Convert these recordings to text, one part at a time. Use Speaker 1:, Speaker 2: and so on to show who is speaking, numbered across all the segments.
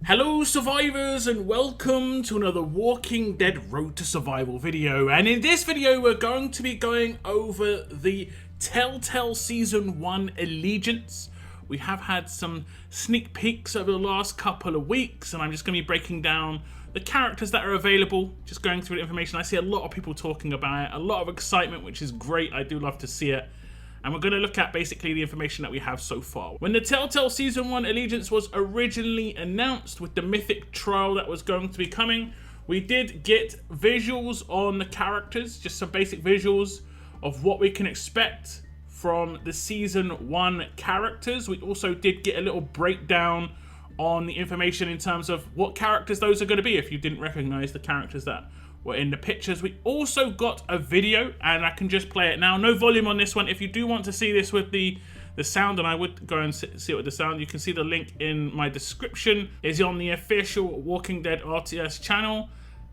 Speaker 1: Hello survivors and welcome to another Walking Dead Road to Survival video, and in this video we're going to be going over the Telltale Season 1 Allegiance. We have had some sneak peeks over the last couple of weeks and I'm just going to be breaking down the characters that are available, just going through the information. I see a lot of people talking about it, a lot of excitement, which is great. I do love to see it. And we're going to look at basically the information that we have so far. When the Telltale Season 1 Allegiance was originally announced with the mythic trial that was going to be coming, we did get visuals on the characters, just some basic visuals of what we can expect from the Season 1 characters. We also did get a little breakdown on the information in terms of what characters those are going to be if you didn't recognize the characters that were in the pictures. We also got a video and I can just play it now. No volume on this one. If you do want to see this with the sound, and I would go and see it with the sound, you can see the link in my description. It's on the official Walking Dead RTS channel.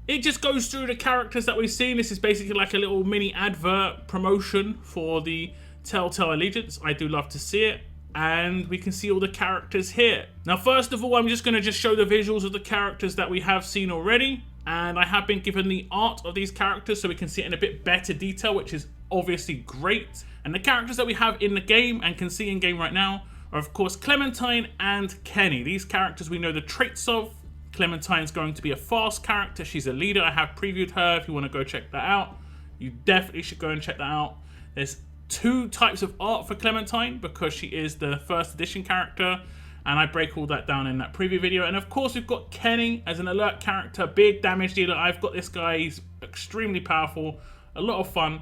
Speaker 1: It just goes through the characters that we've seen. This is basically like a little mini advert promotion for the Telltale Allegiance. I do love to see it. And we can see all the characters here. Now, first of all, I'm just going to show the visuals of the characters that we have seen already. And I have been given the art of these characters so we can see it in a bit better detail, which is obviously great. And the characters that we have in the game and can see in game right now are, of course, Clementine and Kenny. These characters we know the traits of. Clementine's going to be a fast character. She's a leader. I have previewed her. If you want to go check that out, you definitely should go and check that out. There's two types of art for Clementine because she is the first edition character, and I break all that down in that preview video. And of course we've got Kenny as an alert character, big damage dealer. I've got this guy, he's extremely powerful, a lot of fun.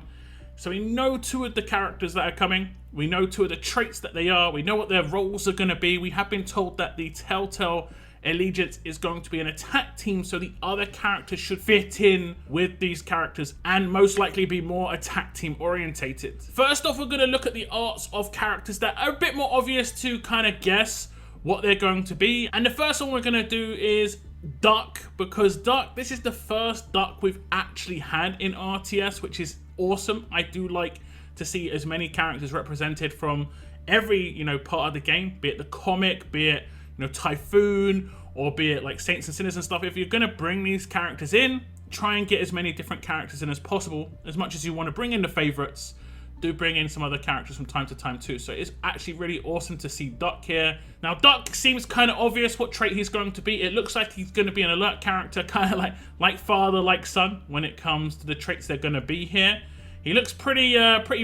Speaker 1: So we know two of the characters that are coming, we know two of the traits that they are, we know what their roles are going to be. We have been told that the Telltale Allegiance is going to be an attack team, so the other characters should fit in with these characters and most likely be more attack team orientated. First off, we're going to look at the arts of characters that are a bit more obvious to kind of guess what they're going to be. And the first one we're going to do is Duck, because Duck, this is the first Duck we've actually had in RTS, which is awesome. I do like to see as many characters represented from every, part of the game, be it the comic, be it Typhoon, or be it like Saints and Sinners and stuff. If you're going to bring these characters in, try and get as many different characters in as possible. As much as you want to bring in the favorites, do bring in some other characters from time to time too. So it's actually really awesome to see Duck here. Now Duck seems kind of obvious what trait he's going to be. It looks like he's going to be an alert character, kind of like father, like son when it comes to the traits they're going to be here. He looks pretty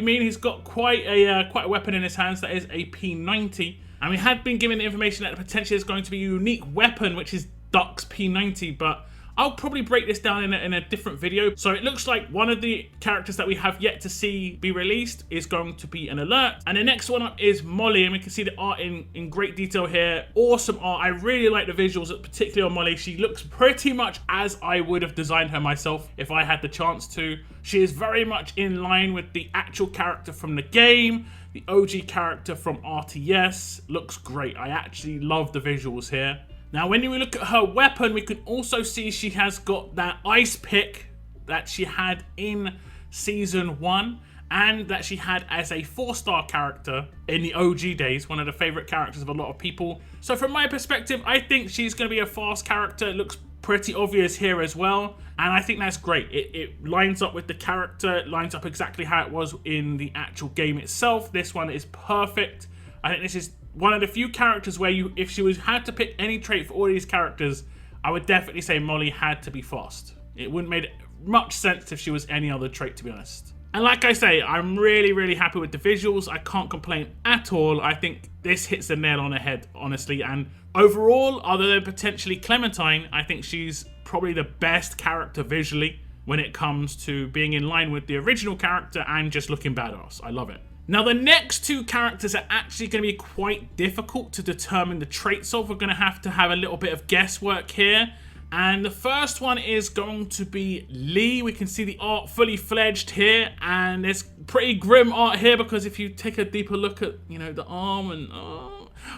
Speaker 1: mean. He's got quite a weapon in his hands. That is a P90. And we had been given the information that potentially is going to be a unique weapon, which is Duck's P90, but I'll probably break this down in a different video. So it looks like one of the characters that we have yet to see be released is going to be an alert. And the next one up is Molly, and we can see the art in great detail here. Awesome art. I really like the visuals, particularly on Molly. She looks pretty much as I would have designed her myself if I had the chance to. She is very much in line with the actual character from the game. The OG character from RTS looks great. I actually love the visuals here. Now, when we look at her weapon, we can also see she has got that ice pick that she had in Season 1 and that she had as a 4-star character in the OG days, one of the favorite characters of a lot of people. So from my perspective, I think she's going to be a fast character. It looks pretty obvious here as well, and I think that's great. It lines up with the character, it lines up exactly how it was in the actual game itself. This one is perfect. I think this is one of the few characters where if she had to pick any trait for all these characters, I would definitely say Molly had to be fast. It wouldn't make much sense if she was any other trait, to be honest. And like I say, I'm really happy with the visuals. I can't complain at all. I think this hits the nail on the head, honestly. And overall, other than potentially Clementine, I think she's probably the best character visually when it comes to being in line with the original character and just looking badass. I love it. Now, the next two characters are actually going to be quite difficult to determine the traits of. We're going to have a little bit of guesswork here. And the first one is going to be Lee. We can see the art fully fledged here, and there's pretty grim art here because if you take a deeper look at, the arm and...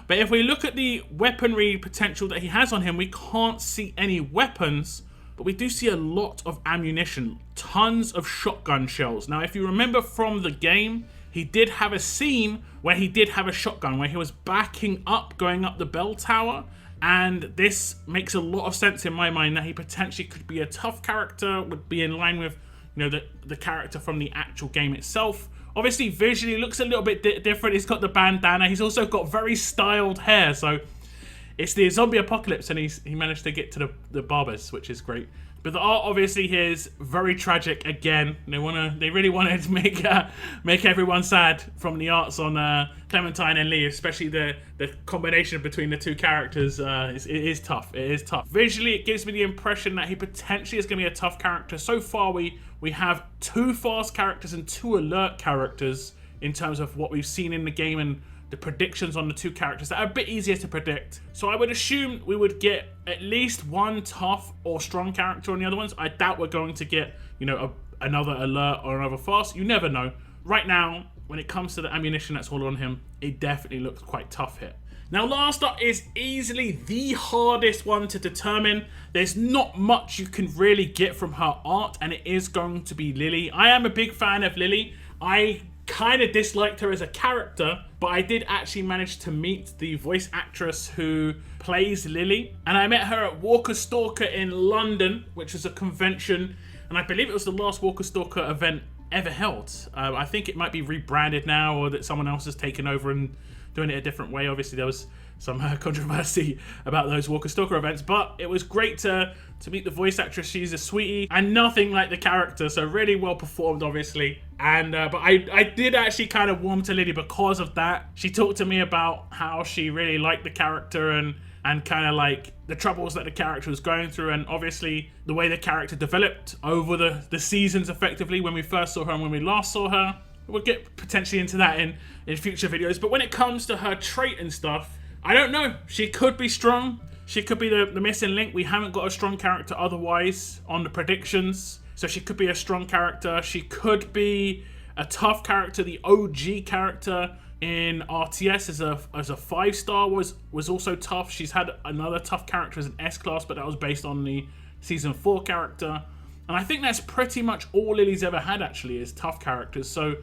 Speaker 1: But if we look at the weaponry potential that he has on him, we can't see any weapons, but we do see a lot of ammunition, tons of shotgun shells. Now, if you remember from the game, he did have a scene where he did have a shotgun, where he was backing up, going up the bell tower, And this makes a lot of sense in my mind that he potentially could be a tough character, would be in line with, you know, the character from the actual game itself. Obviously, visually, looks a little bit different. He's got the bandana. He's also got very styled hair. So it's the zombie apocalypse, and he managed to get to the barbers, which is great. But the art obviously here is very tragic again. They really wanted to make everyone sad from the arts on Clementine and Lee, especially the combination between the two characters. It is tough. It is tough. Visually, it gives me the impression that he potentially is going to be a tough character. So far, we have 2 fast characters and 2 alert characters in terms of what we've seen in the game and the predictions on the 2 characters that are a bit easier to predict. So I would assume we would get at least 1 tough or strong character on the other ones. I doubt we're going to get, you know, another alert or another fast. You never know. Right now, when it comes to the ammunition that's all on him, it definitely looks quite tough here. Now, last up is easily the hardest one to determine. There's not much you can really get from her art, and it is going to be Lilly. I am a big fan of Lilly. I kind of disliked her as a character, but I did actually manage to meet the voice actress who plays Lilly, and I met her at Walker Stalker in London, which is a convention, and I believe it was the last Walker Stalker event ever held. I think it might be rebranded now, or that someone else has taken over and doing it a different way. Obviously, there was some controversy about those Walker Stalker events, but it was great to meet the voice actress. She's a sweetie and nothing like the character, so really well performed, obviously. And but I did actually kind of warm to Lilly because of that. She talked to me about how she really liked the character and kind of like the troubles that the character was going through, and obviously the way the character developed over the seasons effectively, when we first saw her and when we last saw her. We'll get potentially into that in future videos. But when it comes to her trait and stuff, I don't know. She could be strong. She could be the missing link. We haven't got a strong character otherwise on the predictions. So she could be a strong character. She could be a tough character. The OG character in RTS as a 5-star was also tough. She's had another tough character as an S-class, but that was based on the Season 4 character. And I think that's pretty much all Lilly's ever had, actually, is tough characters. So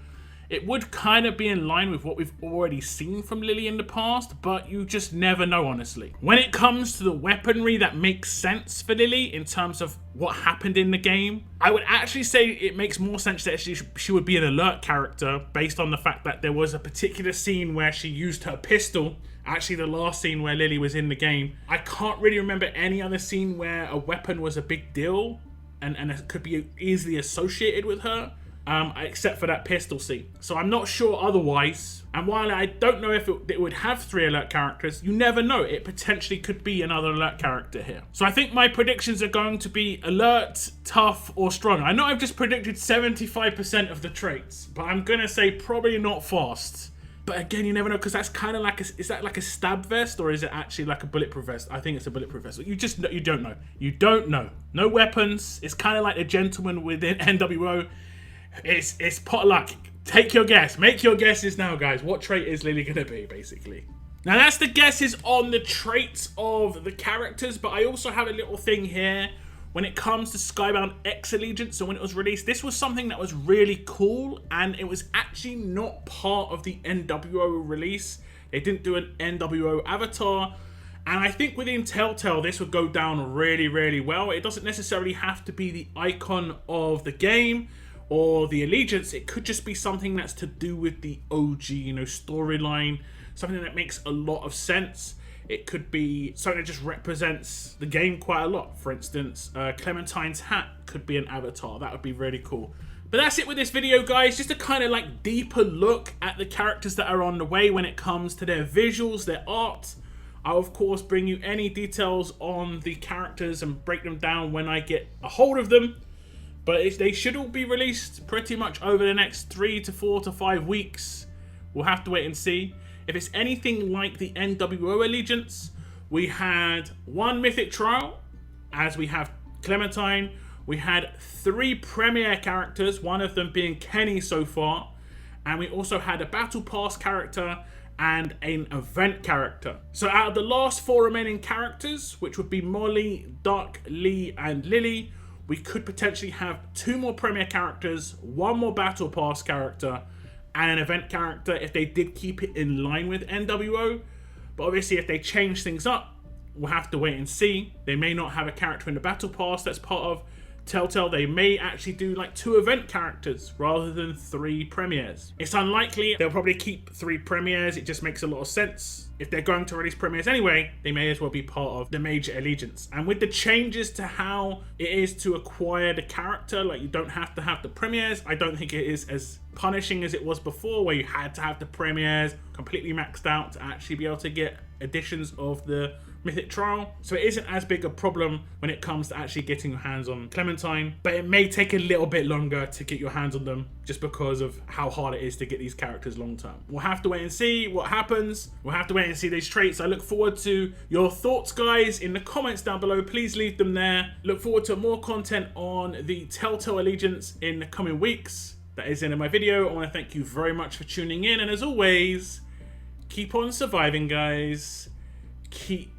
Speaker 1: it would kind of be in line with what we've already seen from Lilly in the past, but you just never know, honestly. When it comes to the weaponry that makes sense for Lilly in terms of what happened in the game, I would actually say it makes more sense that she would be an alert character based on the fact that there was a particular scene where she used her pistol. Actually, the last scene where Lilly was in the game. I can't really remember any other scene where a weapon was a big deal and it could be easily associated with her. Except for that pistol scene. So I'm not sure otherwise. And while I don't know if it would have 3 alert characters, you never know. It potentially could be another alert character here. So I think my predictions are going to be alert, tough, or strong. I know I've just predicted 75% of the traits, but I'm going to say probably not fast. But again, you never know, because that's kind of like is that like a stab vest, or is it actually like a bulletproof vest? I think it's a bulletproof vest. You don't know. You don't know. No weapons. It's kind of like the gentleman within NWO. It's pot luck. Take your guess. Make your guesses now, guys. What trait is Lilly gonna be, basically? Now, that's the guesses on the traits of the characters, but I also have a little thing here when it comes to Skybound X Allegiance. So when it was released, this was something that was really cool, and it was actually not part of the NWO release. They didn't do an NWO avatar, and I think within Telltale, this would go down really, really well. It doesn't necessarily have to be the icon of the game or the Allegiance. It could just be something that's to do with the OG, storyline, something that makes a lot of sense. It could be something that just represents the game quite a lot. For instance, Clementine's hat could be an avatar. That would be really cool. But that's it with this video, guys. Just a kind of like deeper look at the characters that are on the way when it comes to their visuals, their art. I'll, of course, bring you any details on the characters and break them down when I get a hold of them. But they should all be released pretty much over the next 3 to 4 to 5 weeks. We'll have to wait and see. If it's anything like the NWO Allegiance, we had 1 Mythic Trial, as we have Clementine. We had 3 Premier characters, one of them being Kenny so far. And we also had a Battle Pass character and an event character. So out of the last 4 remaining characters, which would be Molly, Duck, Lee, and Lilly, we could potentially have 2 more Premier characters, 1 more Battle Pass character, and an event character if they did keep it in line with NWO. But obviously, if they change things up, we'll have to wait and see. They may not have a character in the battle pass that's part of Telltale. They may actually do like 2 event characters rather than 3 premieres. It's unlikely. They'll probably keep 3 premieres. It just makes a lot of sense. If they're going to release premieres anyway, they may as well be part of the major Allegiance. And with the changes to how it is to acquire the character, like you don't have to have the premieres, I don't think it is as punishing as it was before, where you had to have the premieres completely maxed out to actually be able to get editions of the Mythic Trial. So it isn't as big a problem when it comes to actually getting your hands on Clementine, but it may take a little bit longer to get your hands on them just because of how hard it is to get these characters long term. We'll have to wait and see what happens. We'll have to wait and see these traits. I look forward to your thoughts, guys, in the comments down below. Please leave them there. Look forward to more content on the Telltale Allegiance in the coming weeks. That is the end of my video. I want to thank you very much for tuning in, and as always, keep on surviving, guys. Keep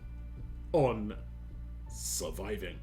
Speaker 1: on surviving.